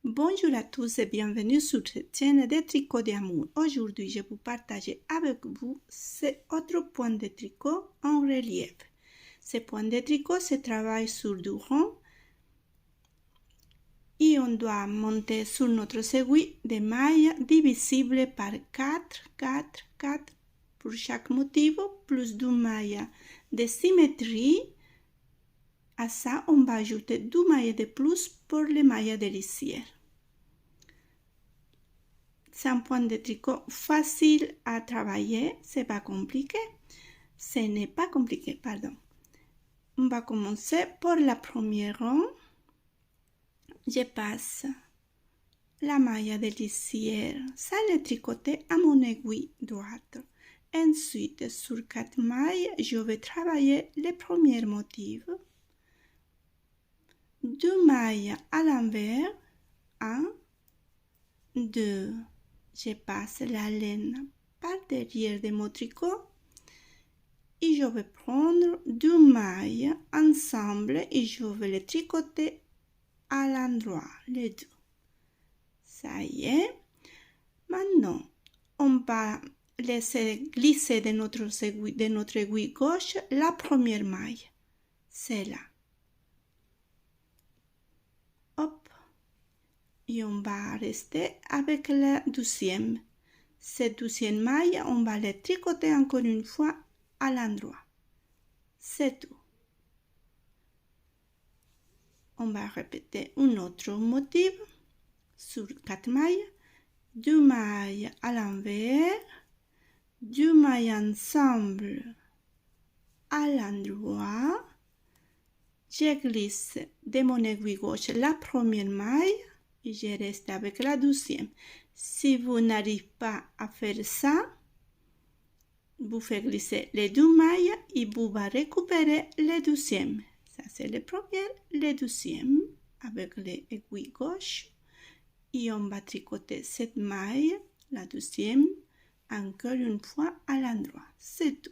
Bonjour à tous et bienvenue sur cette chaîne de tricot d'amour. Aujourd'hui, je vais partager avec vous ce autre point de tricot en relief. Ce point de tricot se travaille sur du rond et on doit monter sur notre aiguille des mailles divisibles par 4, 4, 4 pour chaque motif, plus deux mailles de symétrie. À ça, on va ajouter deux mailles de plus pour les mailles de lisière. C'est un point de tricot facile à travailler, c'est pas compliqué. Ce n'est pas compliqué, pardon. On va commencer par la première rang. Je passe la maille de lisière sans le tricoter à mon aiguille droite. Ensuite, sur 4 mailles, je vais travailler le premier motif. 2 mailles à l'envers, 1, 2. Je passe la laine par derrière de mon tricot et je vais prendre 2 mailles ensemble et je vais les tricoter à l'endroit, les deux. Ça y est. Maintenant, on va laisser glisser de notre aiguille gauche la première maille. C'est là. Hop. Et on va rester avec la deuxième. Cette deuxième maille, on va la tricoter encore une fois à l'endroit. C'est tout. On va répéter un autre motif sur 4 mailles. 2 mailles à l'envers, 2 mailles ensemble à l'endroit. Je glisse de mon aiguille gauche la première maille et je reste avec la deuxième. Si vous n'arrivez pas à faire ça, vous faites glisser les 2 mailles et vous allez récupérer les deuxièmes. Ça c'est le premier, le deuxième avec l'aiguille gauche. Et on va tricoter cette maille, la deuxième, encore une fois à l'endroit. C'est tout.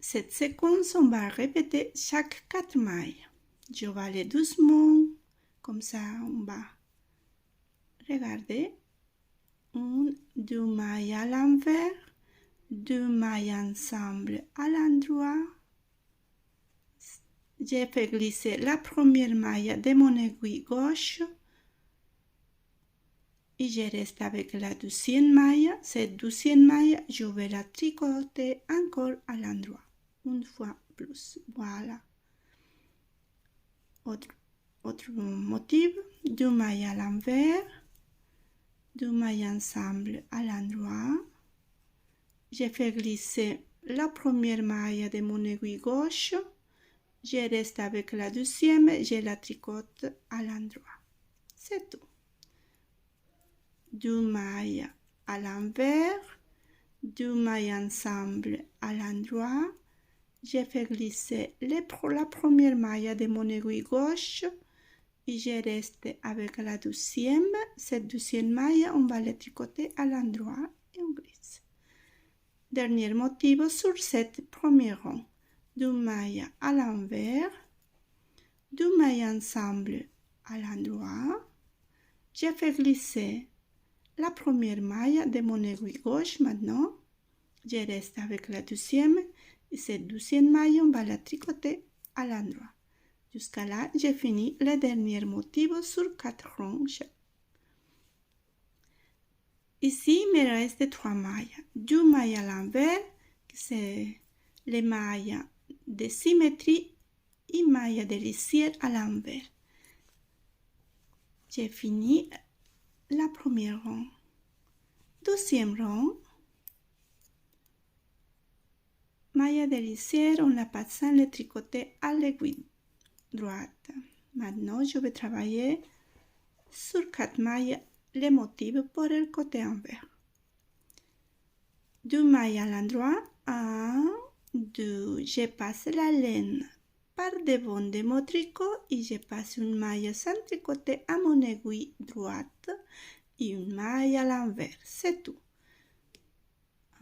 Cette séquence, on va répéter chaque 4 mailles. Je vais aller doucement, comme ça on va regarder. 1, 2 mailles à l'envers, 2 mailles ensemble à l'endroit. J'ai fait glisser la première maille de mon aiguille gauche et je reste avec la deuxième maille. Cette deuxième maille, je vais la tricoter encore à l'endroit. Une fois plus. Voilà. Autre motif. 2 mailles à l'envers. 2 mailles ensemble à l'endroit. Je fais glisser la première maille de mon aiguille gauche. Je reste avec la deuxième. Je la tricote à l'endroit. C'est tout. 2 mailles à l'envers. 2 mailles ensemble à l'endroit. Je fais glisser la première maille de mon aiguille gauche et je reste avec la deuxième. Cette deuxième maille, on va la tricoter à l'endroit et on glisse. Dernier motif sur cette première rang. 2 mailles à l'envers, 2 mailles ensemble à l'endroit. Je fais glisser la première maille de mon aiguille gauche maintenant. Je reste avec la deuxième. Et cette deuxième maille, on va la tricoter à l'endroit. Jusqu'à là, j'ai fini le dernier motif sur 4 rangs. Ici, il me reste 3 mailles. 2 mailles à l'envers, c'est les mailles de symétrie et mailles de lisière à l'envers. J'ai fini la première rang. Deuxième rang. Maille de lisière, on la passe sans le tricoter à l'aiguille droite. Maintenant, je vais travailler sur 4 mailles les motifs pour le côté envers. 2 mailles à l'endroit. 1, 2. Je passe la laine par devant de mon tricot et je passe une maille sans tricoter à mon aiguille droite et une maille à l'envers. C'est tout.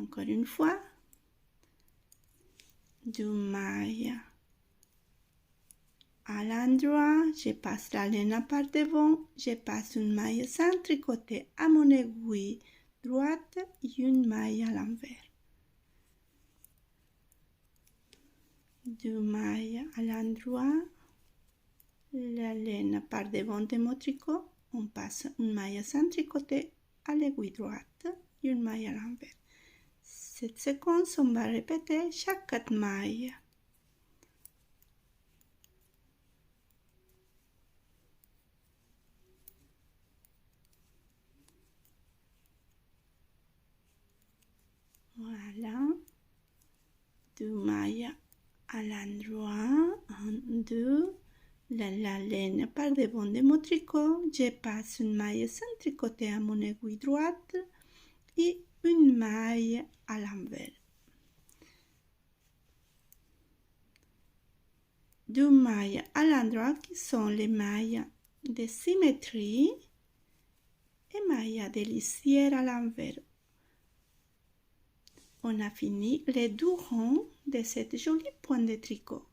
Encore une fois. 2 mailles à l'endroit, je passe la laine par devant, je passe une maille sans tricoter à mon aiguille droite et une maille à l'envers. 2 mailles à l'endroit, la laine par devant de mon tricot, on passe une maille sans tricoter à l'aiguille droite et une maille à l'envers. Cette séquence, on va répéter chaque 4 mailles. Voilà. 2 mailles à l'endroit, 1, 2, la laine par devant de mon tricot, je passe une maille sans tricoter à mon aiguille droite et une maille à l'envers. 2 mailles à l'endroit qui sont les mailles de symétrie et mailles de lisière à l'envers. On a fini les 2 rangs de cette jolie pointe de tricot.